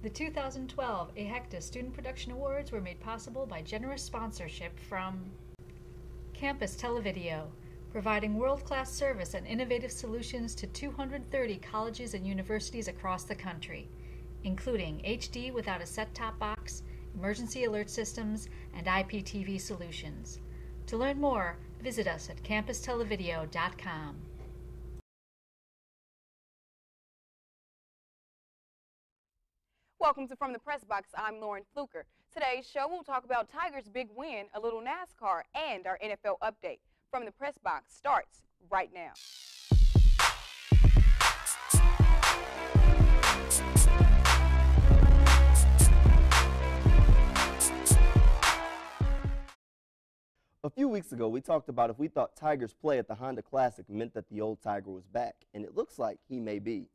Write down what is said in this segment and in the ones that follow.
The 2012 AHECTA Student Production Awards were made possible by generous sponsorship from Campus Televideo, providing world-class service and innovative solutions to 230 colleges and universities across the country, including HD without a set-top box, emergency alert systems, and IPTV solutions. To learn more, visit us at campustelevideo.com. Welcome to From the Pressbox. I'm Lauren Fluker. Today's show we'll talk about Tigers' big win, a little NASCAR, and our NFL update. From the Pressbox starts right now. A few weeks ago, we talked about if we thought Tiger's play at the Honda Classic meant that the old Tiger was back, and it looks like he may be.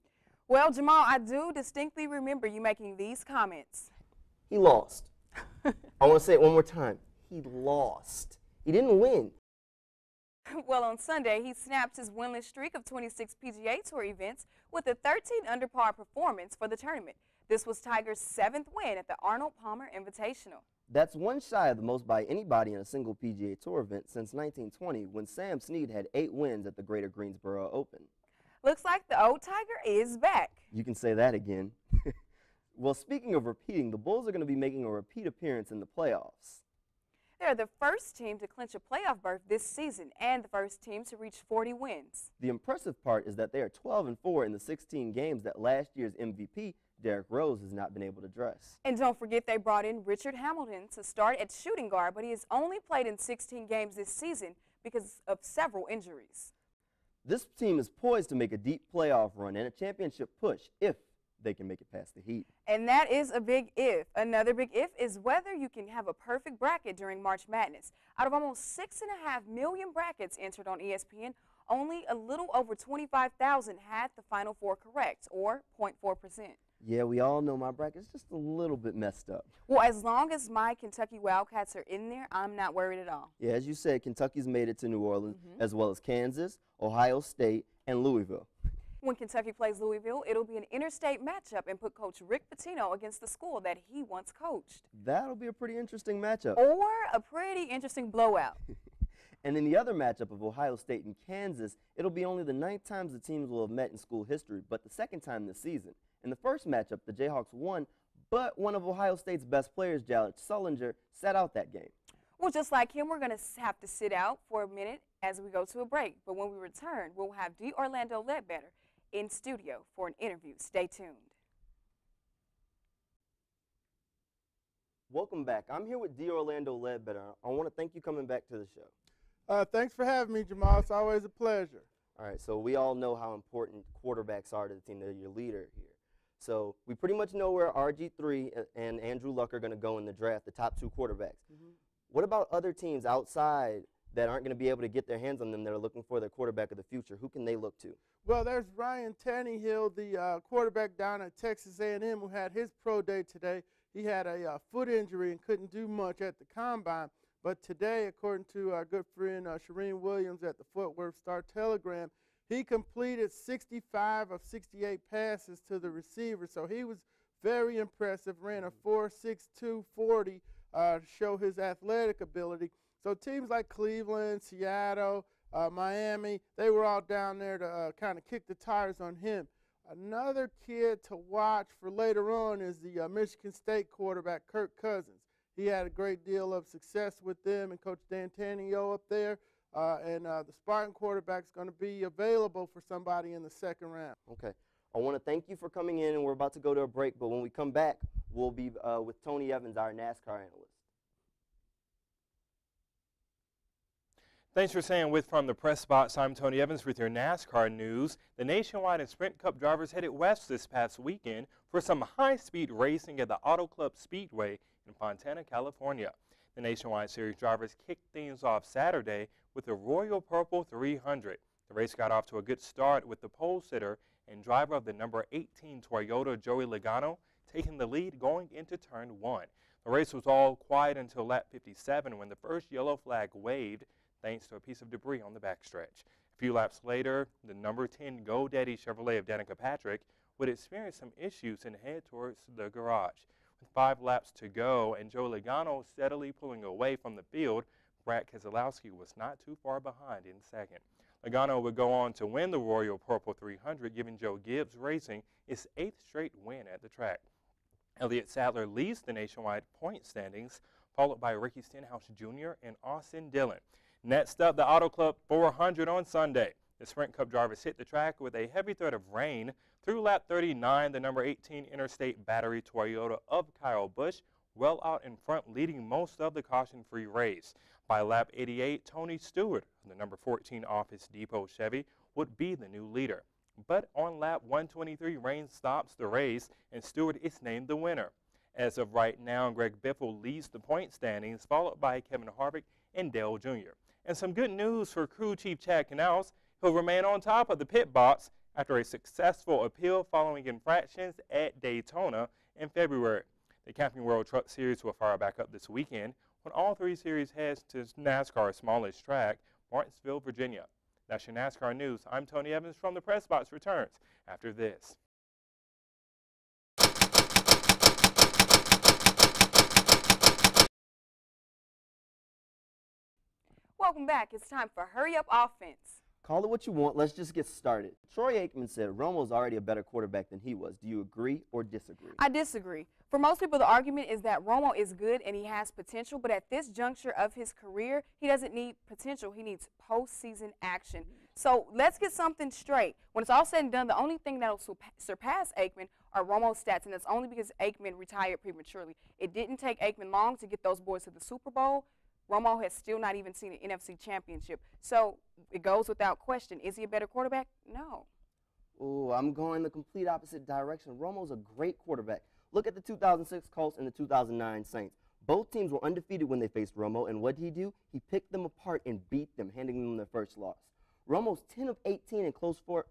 Well, Jamal, I do distinctly remember you making these comments. He lost. I want to say it one more time. He lost. He didn't win. Well, on Sunday, he snapped his winless streak of 26 PGA Tour events with a 13-under par performance for the tournament. This was Tiger's 7th win at the Arnold Palmer Invitational. That's one shy of the most by anybody in a single PGA Tour event since 1920, when Sam Snead had 8 wins at the Greater Greensboro Open. Looks like the old Tiger is back. You can say that again. Well, speaking of repeating, the Bulls are going to be making a repeat appearance in the playoffs. They're the first team to clinch a playoff berth this season and the first team to reach 40 wins. The impressive part is that they are 12-4 in the 16 games that last year's MVP, Derrick Rose, has not been able to dress. And don't forget they brought in Richard Hamilton to start at shooting guard, but he has only played in 16 games this season because of several injuries. This team is poised to make a deep playoff run and a championship push if they can make it past the Heat. And that is a big if. Another big if is whether you can have a perfect bracket during March Madness. Out of almost 6.5 million brackets entered on ESPN, only a little over 25,000 had the Final Four correct, or 0.4%. Yeah, we all know my bracket's just a little bit messed up. Well, as long as my Kentucky Wildcats are in there, I'm not worried at all. Yeah, as you said, Kentucky's made it to New Orleans, as well as Kansas, Ohio State, and Louisville. When Kentucky plays Louisville, it'll be an interstate matchup and put Coach Rick Pitino against the school that he once coached. That'll be a pretty interesting matchup. Or a pretty interesting blowout. And in the other matchup of Ohio State and Kansas, it'll be only the 9th time the teams will have met in school history, but the 2nd time this season. In the first matchup, the Jayhawks won, but one of Ohio State's best players, Jalech Sullinger, sat out that game. Well, just like him, we're going to have to sit out for a minute as we go to a break. But when we return, we'll have D. Orlando Ledbetter in studio for an interview. Stay tuned. Welcome back. I'm here with D. Orlando Ledbetter. I want to thank you coming back to the show. Thanks for having me, Jamal. It's always a pleasure. All right, so we all know how important quarterbacks are to the team. They're your leader here. So we pretty much know where RG3 and Andrew Luck are going to go in the draft, the top 2 quarterbacks. What about other teams outside that aren't going to be able to get their hands on them that are looking for their quarterback of the future? Who can they look to? Well, there's Ryan Tannehill, the quarterback down at Texas A&M, who had his pro day today. He had a foot injury and couldn't do much at the combine. But today, according to our good friend Shireen Williams at the Fort Worth Star-Telegram, he completed 65 of 68 passes to the receiver. So he was very impressive, ran a 4.62 40 to show his athletic ability. So teams like Cleveland, Seattle, Miami, they were all down there to kind of kick the tires on him. Another kid to watch for later on is the Michigan State quarterback, Kirk Cousins. He had a great deal of success with them and Coach Dan Tanio up there. The Spartan quarterback is going to be available for somebody in the 2nd round. Okay. I want to thank you for coming in, and we're about to go to a break, but when we come back, we'll be with Tony Evans, our NASCAR analyst. Thanks for staying with From the Press Box. I'm Tony Evans with your NASCAR news. The Nationwide and Sprint Cup drivers headed west this past weekend for some high-speed racing at the Auto Club Speedway in Fontana, California. The Nationwide Series drivers kicked things off Saturday with the Royal Purple 300. The race got off to a good start with the pole sitter and driver of the number 18 Toyota, Joey Logano, taking the lead going into turn 1. The race was all quiet until lap 57 when the first yellow flag waved thanks to a piece of debris on the backstretch. A few laps later, the number 10 GoDaddy Chevrolet of Danica Patrick would experience some issues and head towards the garage. With 5 laps to go and Joe Logano steadily pulling away from the field, Brad Keselowski was not too far behind in second. Logano would go on to win the Royal Purple 300, giving Joe Gibbs Racing its 8th straight win at the track. Elliott Sadler leads the nationwide point standings, followed by Ricky Stenhouse Jr. and Austin Dillon. Next up, the Auto Club 400 on Sunday. The Sprint Cup drivers hit the track with a heavy threat of rain. Through lap 39, the number 18 Interstate Battery Toyota of Kyle Busch well out in front, leading most of the caution-free race. By lap 88, Tony Stewart, the number 14 Office Depot Chevy, would be the new leader. But on lap 123, rain stops the race, and Stewart is named the winner. As of right now, Greg Biffle leads the point standings, followed by Kevin Harvick and Dale Jr. And some good news for crew chief Chad Canals. He'll remain on top of the pit box after a successful appeal following infractions at Daytona in February. The Camping World Truck Series will fire back up this weekend when all 3 series heads to NASCAR's smallest track, Martinsville, Virginia. That's your NASCAR news. I'm Tony Evans from the Press Box returns after this. Welcome back. It's time for Hurry Up Offense. Call it what you want. Let's just get started. Troy Aikman said Romo's already a better quarterback than he was. Do you agree or disagree? I disagree. For most people, the argument is that Romo is good and he has potential, but at this juncture of his career, he doesn't need potential. He needs postseason action. So let's get something straight. When it's all said and done, the only thing that will surpass Aikman are Romo's stats, and that's only because Aikman retired prematurely. It didn't take Aikman long to get those boys to the Super Bowl. Romo has still not even seen an NFC championship. So it goes without question. Is he a better quarterback? No. Oh, I'm going the complete opposite direction. Romo's a great quarterback. Look at the 2006 Colts and the 2009 Saints. Both teams were undefeated when they faced Romo, and what did he do? He picked them apart and beat them, handing them their first loss. Romo's 10 of 18 in close fourth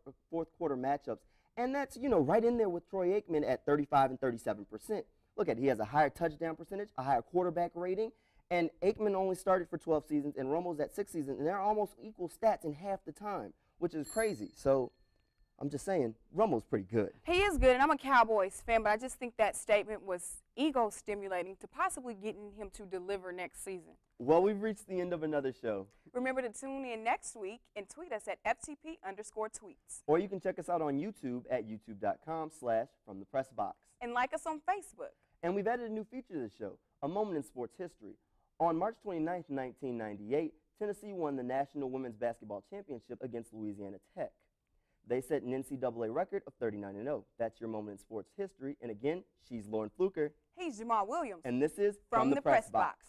quarter matchups, and that's, right in there with Troy Aikman at 35 and 37%. Look at it. He has a higher touchdown percentage, a higher quarterback rating, and Aikman only started for 12 seasons, and Romo's at 6 seasons, and they're almost equal stats in half the time, which is crazy. So I'm just saying, Romo's pretty good. He is good, and I'm a Cowboys fan, but I just think that statement was ego-stimulating to possibly getting him to deliver next season. Well, we've reached the end of another show. Remember to tune in next week and tweet us at FTP_tweets. Or you can check us out on YouTube at youtube.com/FromThePressBox. And like us on Facebook. And we've added a new feature to the show, A Moment in Sports History. On March 29, 1998, Tennessee won the National Women's Basketball Championship against Louisiana Tech. They set an NCAA record of 39-0. That's your moment in sports history. And again, she's Lauren Fluker. He's Jamal Williams. And this is From the Press Box.